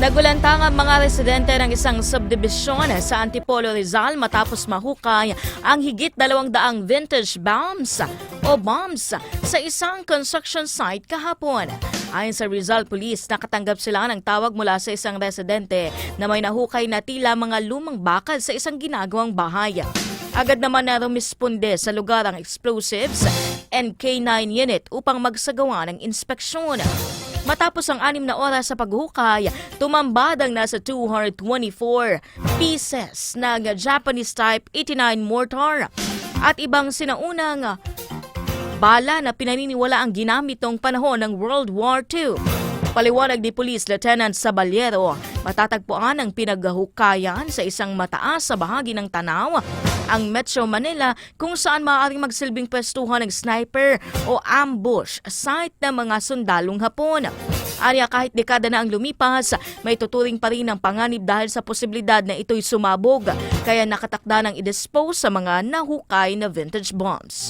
Nagulantang ang mga residente ng isang subdivision sa Antipolo, Rizal matapos mahukay ang higit 200 vintage bombs sa isang construction site kahapon. Ayon sa Rizal Police, nakatanggap sila ng tawag mula sa isang residente na may nahukay na tila mga lumang bakal sa isang ginagawang bahay. Agad naman na rumisponde sa lugar ang explosives and K9 unit upang magsagawa ng inspeksyon. Matapos ang 6 na oras sa paghukay, tumambad ang nasa 224 pieces ng Japanese Type 89 mortar at ibang sinaunang bala na pinaniniwala ang ginamit noong panahon ng World War II. Paliwanag ni Police Lieutenant Saballero, matatagpuan ang pinaghukayan sa isang mataas sa bahagi ng Tanaw, ang Metro Manila, kung saan maaaring magsilbing pwestuhan ng sniper o ambush site ng mga sundalong Hapon. Anya kahit dekada na ang lumipas, may tuturing pa rin ang panganib dahil sa posibilidad na ito'y sumabog, kaya nakatakda ng i-dispose sa mga nahukay na vintage bombs.